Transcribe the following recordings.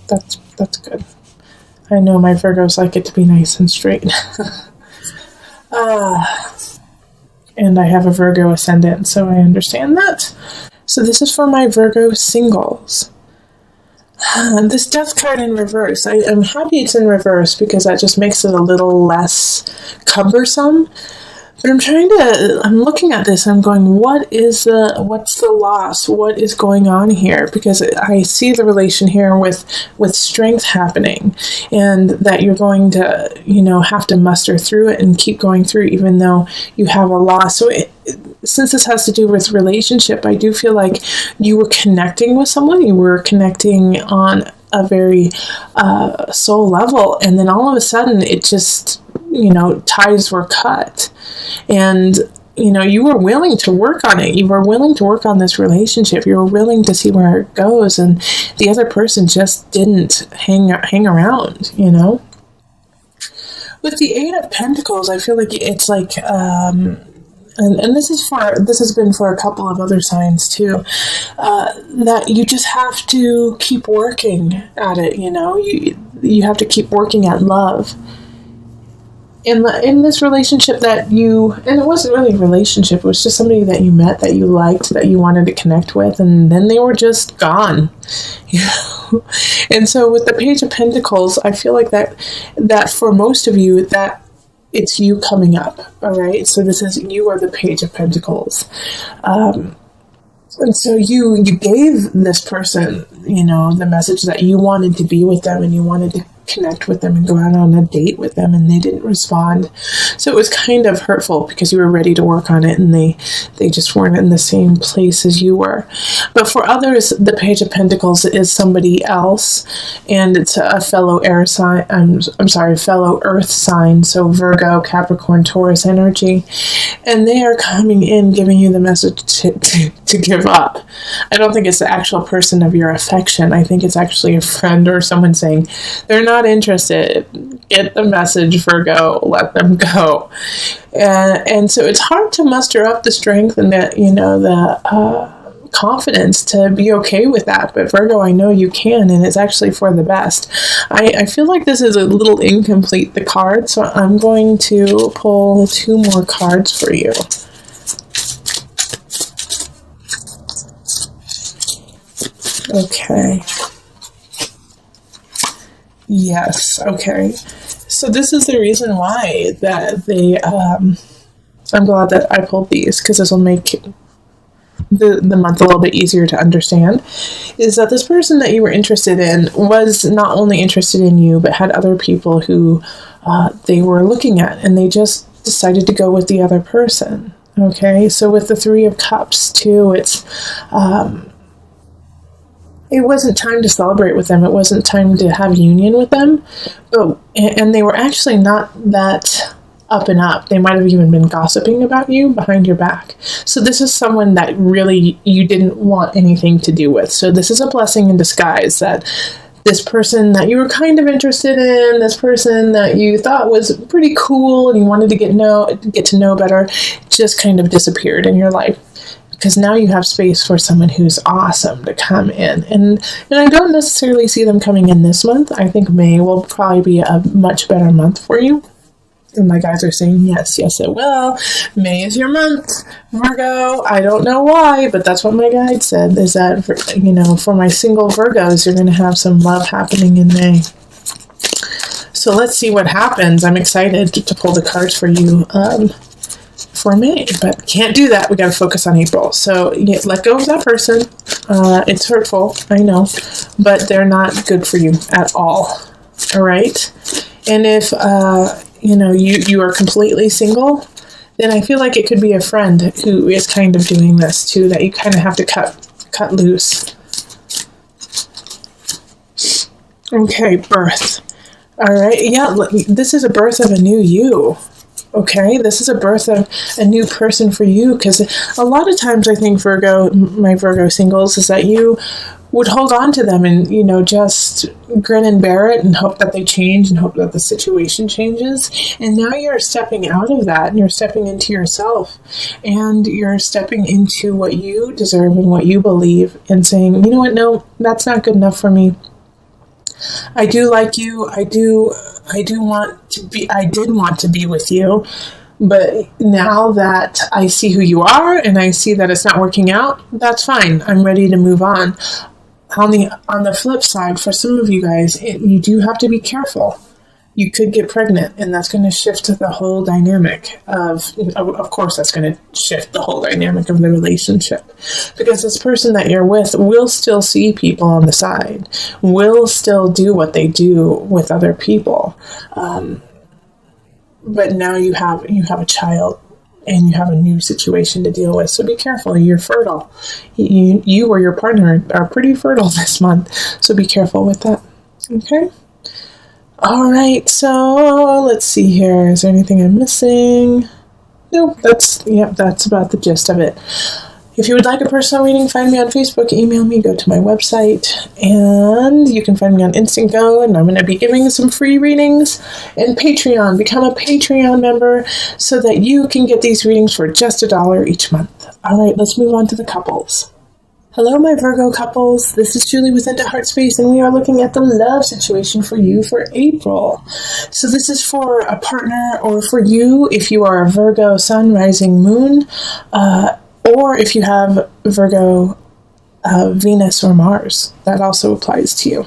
That's good. I know my Virgos like it to be nice and straight. And I have a Virgo ascendant, so I understand that. So this is for my Virgo singles. This death card in reverse. I'm happy it's in reverse because that just makes it a little less cumbersome. But I'm looking at this and I'm going, what's the loss? What is going on here? Because I see the relation here with strength happening, and that you're going to, have to muster through it and keep going through even though you have a loss. So since this has to do with relationship, I do feel like you were connecting with someone, you were connecting on a very soul level, and then all of a sudden it just, ties were cut. And, you were willing to work on it. You were willing to work on this relationship. You were willing to see where it goes. And the other person just didn't hang around, With the Eight of Pentacles, I feel like it's like, and this has been for a couple of other signs too, that you just have to keep working at it, you have to keep working at love. In this relationship and it wasn't really a relationship, it was just somebody that you met, that you liked, that you wanted to connect with, and then they were just gone. And so with the Page of Pentacles, I feel like that for most of you, that it's you coming up, all right? So you are the Page of Pentacles. And so you gave this person, the message that you wanted to be with them and you wanted to connect with them and go out on a date with them, and they didn't respond. So it was kind of hurtful because you were ready to work on it and they just weren't in the same place as you were. But for others, the Page of Pentacles is somebody else, and it's a fellow air sign, fellow earth sign, so Virgo, Capricorn, Taurus energy, and they are coming in giving you the message to give up. I don't think it's the actual person of your affection. I think it's actually a friend or someone saying they're not interested. Get the message, Virgo. Let them go. And so it's hard to muster up the strength and the confidence to be okay with that. But Virgo, I know you can, and it's actually for the best. I feel like this is a little incomplete, the card, so I'm going to pull 2 more cards for you. Okay. Yes, okay. So this is the reason why that they, I'm glad that I pulled these, because this will make the month a little bit easier to understand, is that this person that you were interested in was not only interested in you, but had other people who they were looking at, and they just decided to go with the other person. Okay, so with the 3 of Cups too, it wasn't time to celebrate with them. It wasn't time to have union with them. And they were actually not that up and up. They might have even been gossiping about you behind your back. So this is someone that really you didn't want anything to do with. So this is a blessing in disguise, that this person that you were kind of interested in, this person that you thought was pretty cool and you wanted to get to know better, just kind of disappeared in your life. Because now you have space for someone who's awesome to come in. And I don't necessarily see them coming in this month. I think May will probably be a much better month for you. And my guys are saying, yes, it will. May is your month, Virgo. I don't know why, but that's what my guide said, is that, for my single Virgos, you're going to have some love happening in May. So let's see what happens. I'm excited to pull the cards for you. For May, but can't do that. We got to focus on April. So let go of that person. It's hurtful, I know, but they're not good for you at all. All right. And if you are completely single, then I feel like it could be a friend who is kind of doing this too, that you kind of have to cut loose. Okay, birth. All right. Yeah, this is a birth of a new you. Okay, this is a birth of a new person for you, because a lot of times I think my Virgo singles, is that you would hold on to them and, just grin and bear it and hope that they change and hope that the situation changes. And now you're stepping out of that and you're stepping into yourself and you're stepping into what you deserve and what you believe and saying, you know what, no, that's not good enough for me. I do like you. I did want to be with you. But now that I see who you are and I see that it's not working out, that's fine. I'm ready to move on. On the flip side, for some of you guys, you do have to be careful. You could get pregnant, and that's going to shift the whole dynamic of course, that's going to shift the whole dynamic of the relationship. Because this person that you're with will still see people on the side, will still do what they do with other people. But now you have a child, and you have a new situation to deal with. So be careful. You're fertile. You or your partner are pretty fertile this month. So be careful with that. Okay? All right. So let's see here. Is there anything I'm missing? Nope. That's about the gist of it. If you would like a personal reading, find me on Facebook, email me, go to my website, and you can find me on Instant Go, and I'm going to be giving some free readings. And Patreon, become a Patreon member so that you can get these readings for just $1 each month. All right, let's move on to the couples. Hello, my Virgo couples. This is Julie with Into Heart Space, and we are looking at the love situation for you for April. So this is for a partner, or for you if you are a Virgo Sun, Rising, Moon, or if you have Virgo, Venus, or Mars. That also applies to you.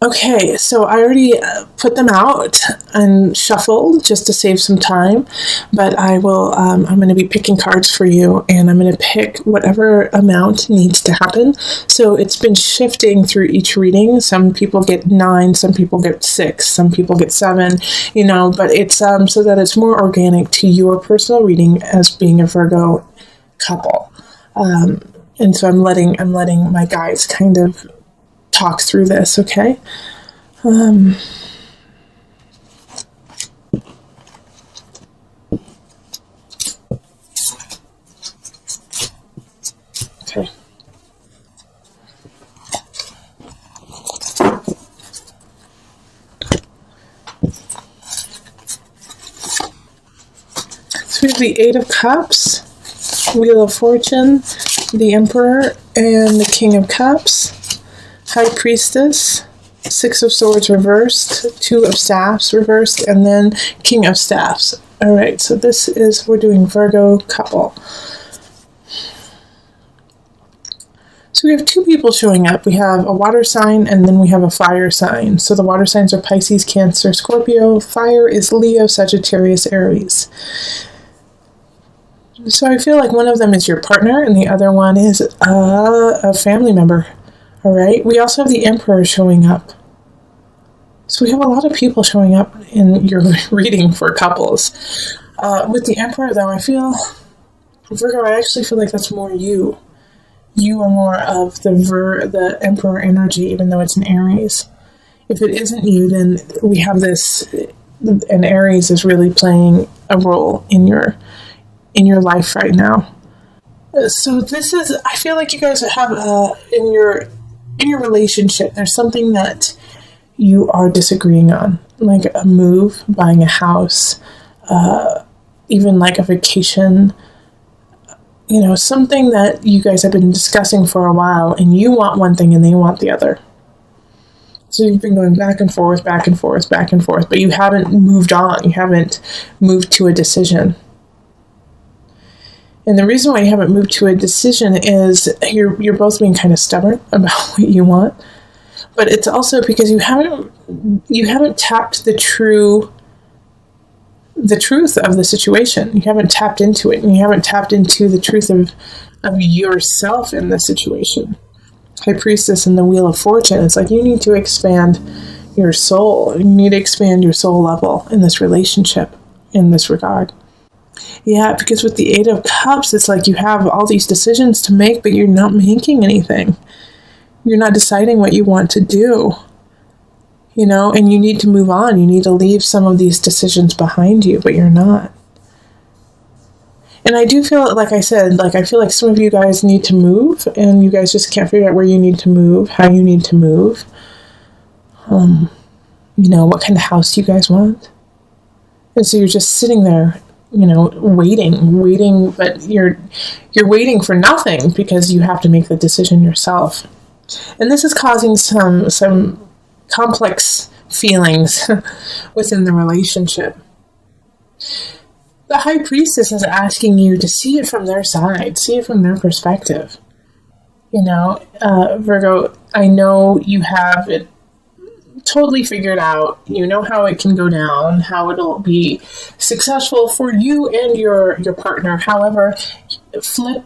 Okay, so I already put them out and shuffled just to save some time, but I will, I'm going to be picking cards for you, and I'm going to pick whatever amount needs to happen. So it's been shifting through each reading. Some people get 9, some people get 6, some people get 7, but it's so that it's more organic to your personal reading as being a Virgo couple. And so I'm letting my guides kind of talk through this, okay? Okay. So we have the 8 of Cups, Wheel of Fortune, the Emperor, and the King of Cups, High Priestess, 6 of Swords reversed, 2 of Staffs reversed, and then King of Staffs. All right, so we're doing Virgo couple. So we have 2 people showing up. We have a water sign, and then we have a fire sign. So the water signs are Pisces, Cancer, Scorpio. Fire is Leo, Sagittarius, Aries. So I feel like one of them is your partner and the other one is a family member. All right. We also have the Emperor showing up. So we have a lot of people showing up in your reading for couples. With the Emperor, though, Virgo, I actually feel like that's more you. You are more of the Emperor energy, even though it's an Aries. If it isn't you, then we have this, and Aries is really playing a role in your life right now. So I feel like you guys have in your relationship, there's something that you are disagreeing on, like a move, buying a house, even like a vacation, something that you guys have been discussing for a while, and you want one thing and they want the other. So you've been going back and forth, back and forth, back and forth, but you haven't moved on. You haven't moved to a decision. And the reason why you haven't moved to a decision is you're both being kind of stubborn about what you want. But it's also because you haven't tapped the truth of the situation. You haven't tapped into it, and you haven't tapped into the truth of yourself in the situation. High Priestess and the Wheel of Fortune. It's like you need to expand your soul. You need to expand your soul level in this relationship, in this regard. Yeah, because with the 8 of Cups, it's like you have all these decisions to make, but you're not making anything. You're not deciding what you want to do, and you need to move on. You need to leave some of these decisions behind you, but you're not. And I do feel, like I said, I feel like some of you guys need to move, and you guys just can't figure out where you need to move, how you need to move. What kind of house you guys want. And so you're just sitting there, waiting, but you're waiting for nothing because you have to make the decision yourself. And this is causing some complex feelings within the relationship. The High Priestess is asking you to see it from their side, see it from their perspective. Virgo, I know you have it totally figured out. You know how it can go down, how it'll be successful for you and your partner. However, flip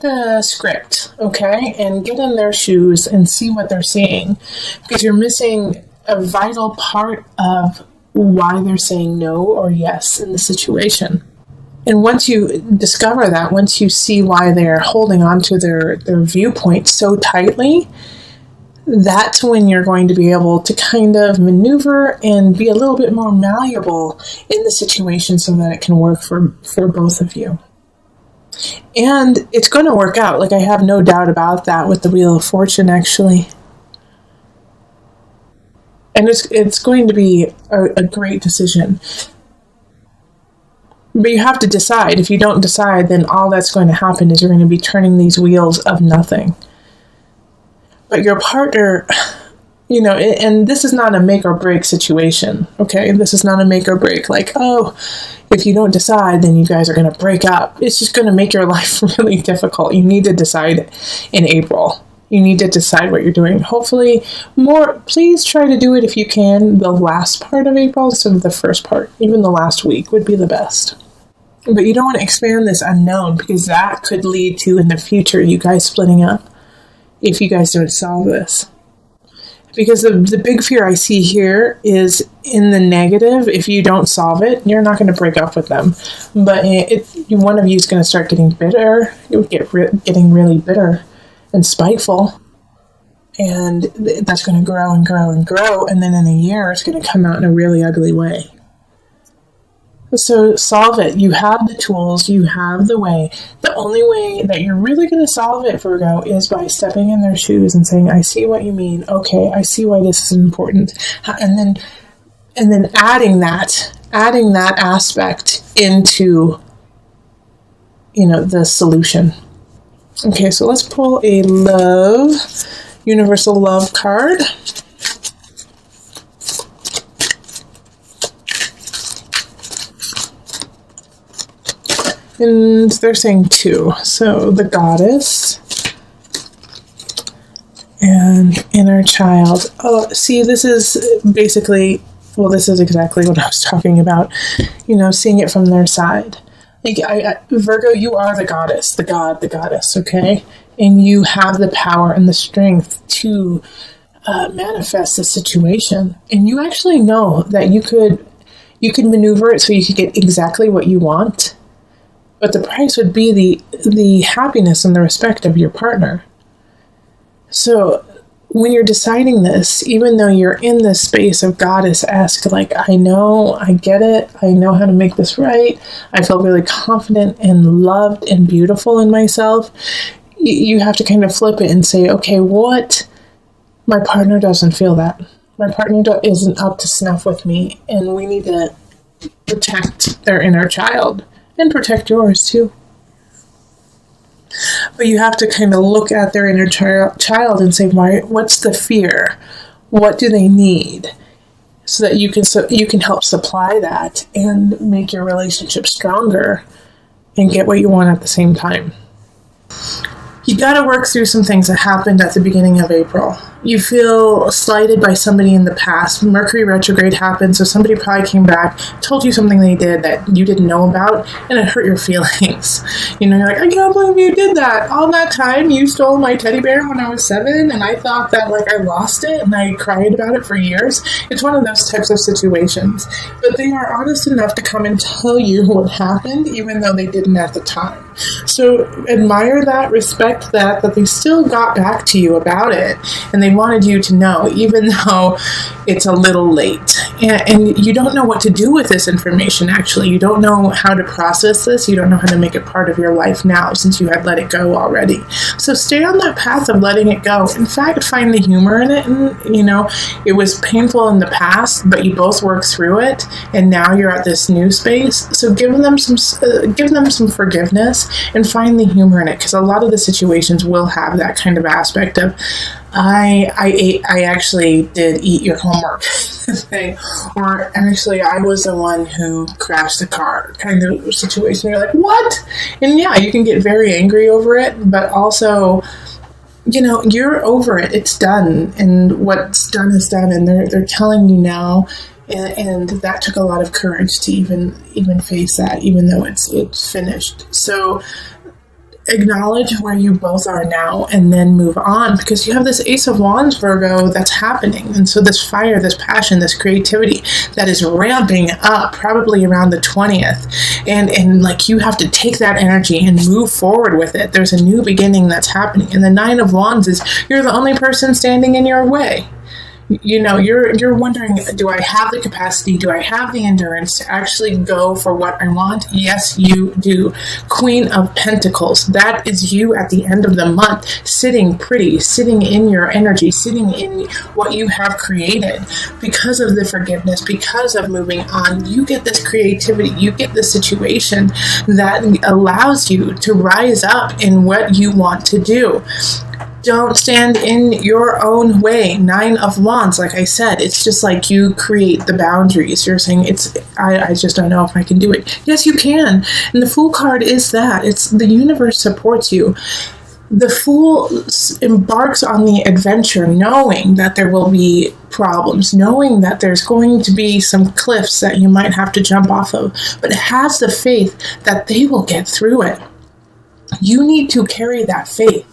the script, okay? And get in their shoes and see what they're seeing. Because you're missing a vital part of why they're saying no or yes in the situation. And once you discover that, once you see why they're holding on to their viewpoint so tightly, that's when you're going to be able to kind of maneuver and be a little bit more malleable in the situation so that it can work for both of you. And it's going to work out. Like, I have no doubt about that with the Wheel of Fortune, actually. And it's going to be a great decision. But you have to decide. If you don't decide, then all that's going to happen is you're going to be turning these wheels of nothing. But your partner, and this is not a make or break situation, okay? This is not a make or break. Like, oh, if you don't decide, then you guys are going to break up. It's just going to make your life really difficult. You need to decide in April. You need to decide what you're doing. Hopefully, please try to do it if you can, the last part of April instead of the first part. Even the last week would be the best. But you don't want to expand this unknown, because that could lead to, in the future, you guys splitting up if you guys don't solve this. Because the big fear I see here is in the negative. If you don't solve it, you're not going to break up with them. But one of you is going to start getting bitter, getting really bitter and spiteful. And that's going to grow and grow and grow. And then in a year, it's going to come out in a really ugly way. So solve it. You have the tools. You have the way. The only way that you're really going to solve it, Virgo, is by stepping in their shoes and saying, I see what you mean. Okay, I see why this is important. And then adding that aspect into, the solution. Okay, so let's pull a universal love card. And they're saying 2. So the Goddess and Inner Child. Oh, see, this is basically, this is exactly what I was talking about. Seeing it from their side. Like, Virgo, you are the goddess, the god, the goddess, okay? And you have the power and the strength to manifest the situation. And you actually know that you could maneuver it so you could get exactly what you want. But the price would be the happiness and the respect of your partner. So when you're deciding this, even though you're in this space of goddess-esque, like, I know, I get it, I know how to make this right, I feel really confident and loved and beautiful in myself, you have to kind of flip it and say, okay, my partner doesn't feel that. My partner isn't up to snuff with me, and we need to protect their inner child. And protect yours, too. But you have to kind of look at their inner child and say, what's the fear? What do they need? So that you can help supply that and make your relationship stronger and get what you want at the same time. You got to work through some things that happened at the beginning of April. You feel slighted by somebody in the past. Mercury retrograde happened, so somebody probably came back, told you something they did that you didn't know about, and it hurt your feelings. You're like, I can't believe you did that. All that time you stole my teddy bear when I was 7, and I thought that I lost it, and I cried about it for years. It's one of those types of situations. But they are honest enough to come and tell you what happened, even though they didn't at the time. So admire that, respect that they still got back to you about it, and they wanted you to know, even though it's a little late. And you don't know what to do with this information, actually. You don't know how to process this. You don't know how to make it part of your life now, since you had let it go already. So stay on that path of letting it go. In fact, find the humor in it. And, it was painful in the past, but you both worked through it, and now you're at this new space. So give them some forgiveness and find the humor in it, because a lot of the situations will have that kind of aspect of, I actually did eat your homework thing, or actually I was the one who crashed the car kind of situation. You're like, what? And yeah, you can get very angry over it, but also, you're over it. It's done, and what's done is done, and they're telling you now. And that took a lot of courage to even face that, even though it's finished. So acknowledge where you both are now and then move on, because you have this Ace of Wands, Virgo, that's happening. And so this fire, this passion, this creativity that is ramping up probably around the 20th. And like, you have to take that energy and move forward with it. There's a new beginning that's happening. And the 9 of Wands is you're the only person standing in your way. You're wondering, do I have the capacity? Do I have the endurance to actually go for what I want? Yes, you do. Queen of Pentacles. That is you at the end of the month, sitting pretty, sitting in your energy, sitting in what you have created. Because of the forgiveness, because of moving on, you get this creativity, you get this situation that allows you to rise up in what you want to do. Don't stand in your own way. 9 of Wands, like I said, it's just like you create the boundaries. You're saying, I just don't know if I can do it. Yes, you can. And the Fool card is that. It's the universe supports you. The Fool embarks on the adventure knowing that there will be problems, knowing that there's going to be some cliffs that you might have to jump off of, but has the faith that they will get through it. You need to carry that faith.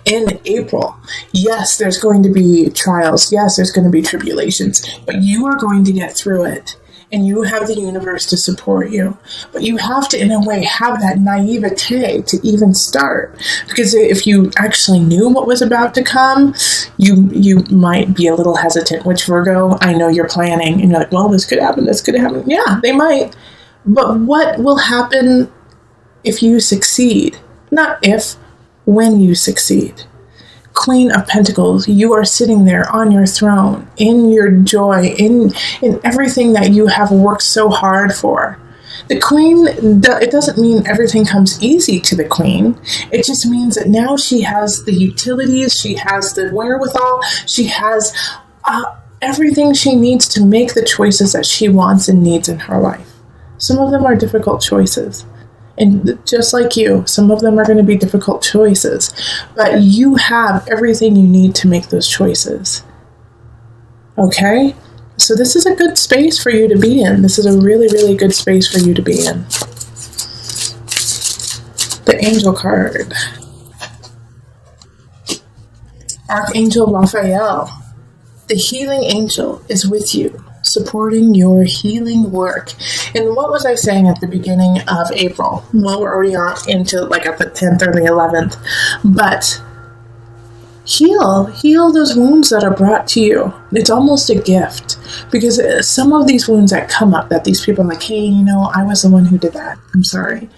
In April, yes, there's going to be trials. Yes, there's going to be tribulations, but you are going to get through it, and you have the universe to support you. But you have to, in a way, have that naivete to even start, because if you actually knew what was about to come, you might be a little hesitant. Which, Virgo, I know you're planning, and you're like, well, this could happen, this could happen. Yeah, they might. But what will happen if you succeed? Not if, when you succeed. Queen of Pentacles, you are sitting there on your throne, in your joy, in everything that you have worked so hard for. The Queen, it doesn't mean everything comes easy to the Queen. It just means that now she has the utilities, she has the wherewithal, she has everything she needs to make the choices that she wants and needs in her life. Some of them are difficult choices. And just like you, some of them are going to be difficult choices, but you have everything you need to make those choices. Okay? So this is a good space for you to be in. This is a really, really good space for you to be in. The Angel card. Archangel Raphael. The healing angel is with you, supporting your healing work. And what was I saying at the beginning of April? Well, we're already on into like at the 10th or the 11th. But heal those wounds that are brought to you. It's almost a gift, because some of these wounds that come up, that these people are like, hey, I was the one who did that, I'm sorry,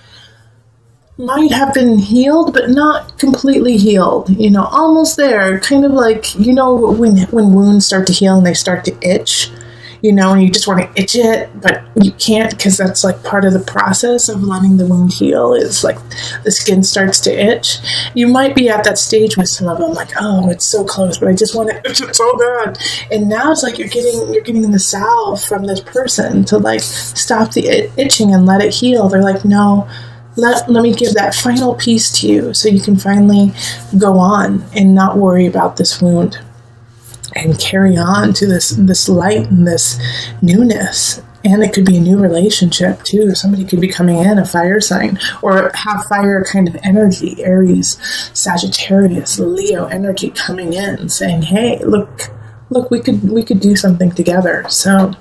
might have been healed, but not completely healed, almost there. Kind of like, when wounds start to heal and they start to itch, and you just want to itch it, but you can't, because that's like part of the process of letting the wound heal, is like the skin starts to itch. You might be at that stage with some of them, like, oh, it's so close, but I just want to itch it so bad. And now it's like you're getting the salve from this person to like stop the itching and let it heal. They're like, no, let me give that final piece to you so you can finally go on and not worry about this wound and carry on to this light and this newness. And it could be a new relationship too. Somebody could be coming in, a fire sign, or have fire kind of energy, Aries, Sagittarius, Leo energy coming in, saying, hey, look, we could do something together. So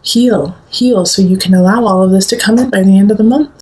heal so you can allow all of this to come in by the end of the month.